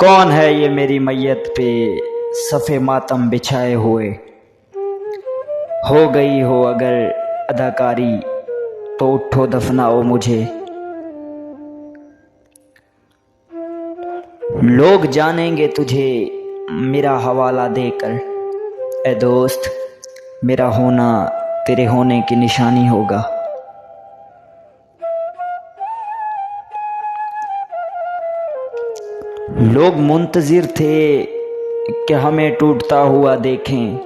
कौन है ये मेरी मैयत पे सफ़े मातम बिछाए हुए। हो गई हो अगर अदाकारी तो उठो दफनाओ मुझे। लोग जानेंगे तुझे मेरा हवाला देकर। ए दोस्त, मेरा होना तेरे होने की निशानी होगा। लोग मुंतजिर थे कि हमें टूटता हुआ देखें,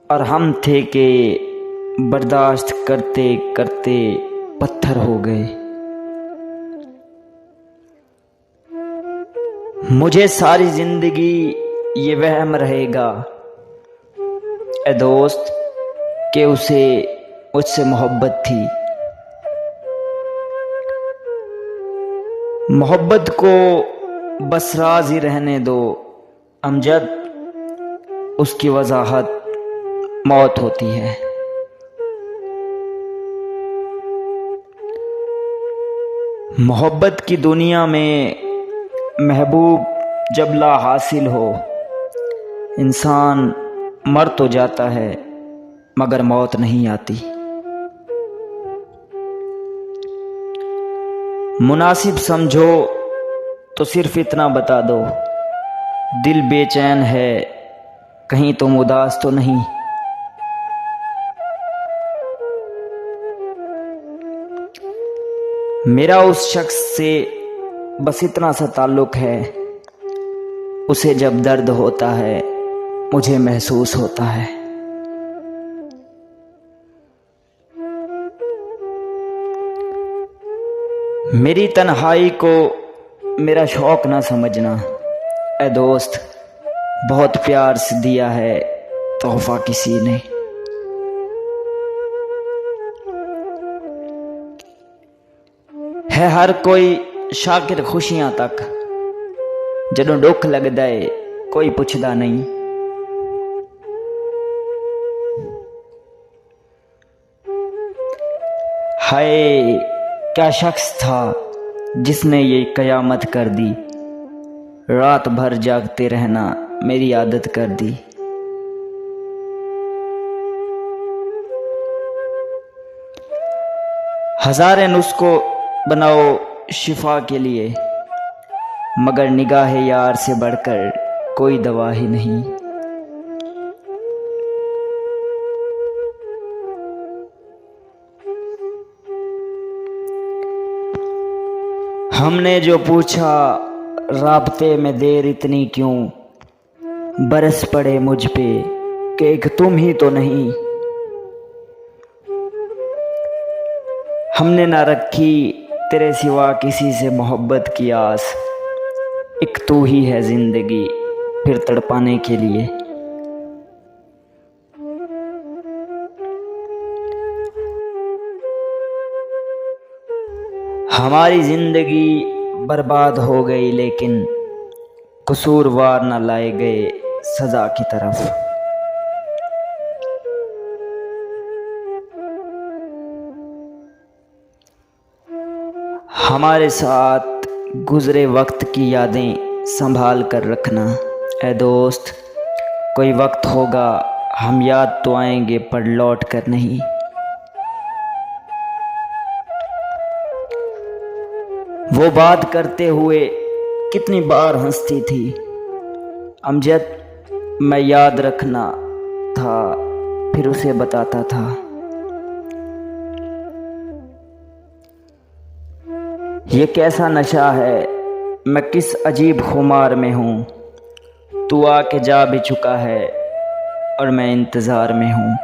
और हम थे कि बर्दाश्त करते करते पत्थर हो गए। मुझे सारी जिंदगी ये वहम रहेगा ए दोस्त कि उसे मुझसे मोहब्बत थी। मोहब्बत को बस राज ही रहने दो अमजद, उसकी वजाहत मौत होती है। मोहब्बत की दुनिया में महबूब जब ला हासिल हो, इंसान मर तो जाता है मगर मौत नहीं आती। मुनासिब समझो तो सिर्फ इतना बता दो, दिल बेचैन है कहीं तुम उदास तो नहीं। मेरा उस शख्स से बस इतना सा ताल्लुक है, उसे जब दर्द होता है मुझे महसूस होता है। मेरी तन्हाई को मेरा शौक ना समझना ए दोस्त, बहुत प्यार से दिया है तोहफा किसी ने। है हर कोई शाकिर खुशियां तक, जदों दुख लगदा है कोई पुछदा नहीं। हाय क्या शख्स था जिसने ये कयामत कर दी, रात भर जागते रहना मेरी आदत कर दी। हजारे नुस्खों बनाओ शिफा के लिए, मगर निगाह यार से बढ़कर कोई दवा ही नहीं। हमने जो पूछा राब्ते में देर इतनी क्यों, बरस पड़े मुझ पे कि एक तुम ही तो नहीं। हमने ना रखी तेरे सिवा किसी से मोहब्बत की आस, एक तू ही है जिंदगी फिर तड़पाने के लिए। हमारी जिंदगी बर्बाद हो गई लेकिन कसूरवार न लाए गए सजा की तरफ। हमारे साथ गुजरे वक्त की यादें संभाल कर रखना ए दोस्त, कोई वक्त होगा हम याद तो आएंगे पर लौट कर नहीं। वो बात करते हुए कितनी बार हंसती थी अमजद, मैं याद रखना था फिर उसे बताता था। ये कैसा नशा है, मैं किस अजीब खुमार में हूँ, तू आके जा भी चुका है और मैं इंतज़ार में हूँ।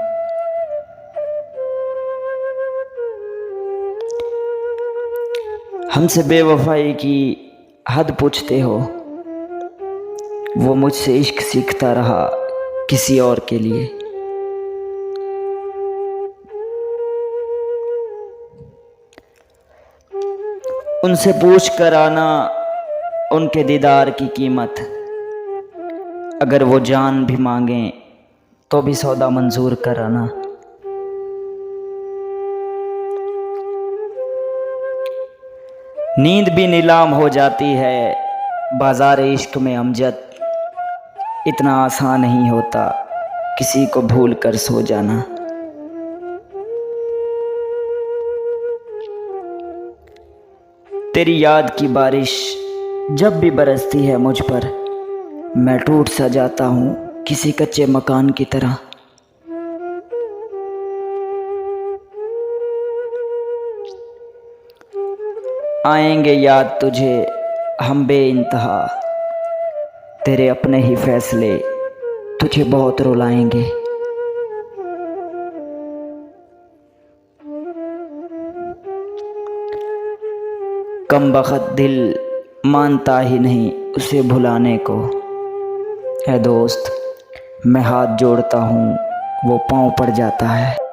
हमसे बेवफाई की हद पूछते हो, वो मुझसे इश्क सीखता रहा किसी और के लिए। उनसे पूछ कर आना उनके दीदार की कीमत, अगर वो जान भी मांगे तो भी सौदा मंजूर कराना। नींद भी नीलाम हो जाती है बाजार इश्क में अमजद, इतना आसान नहीं होता किसी को भूल कर सो जाना। तेरी याद की बारिश जब भी बरसती है मुझ पर, मैं टूट सा जाता हूँ किसी कच्चे मकान की तरह। आएंगे याद तुझे हम बेइंतहा, तेरे अपने ही फैसले तुझे बहुत रुलाएंगे। कमबख्त दिल मानता ही नहीं उसे भुलाने को। है दोस्त, मैं हाथ जोड़ता हूँ वो पाँव पड़ जाता है।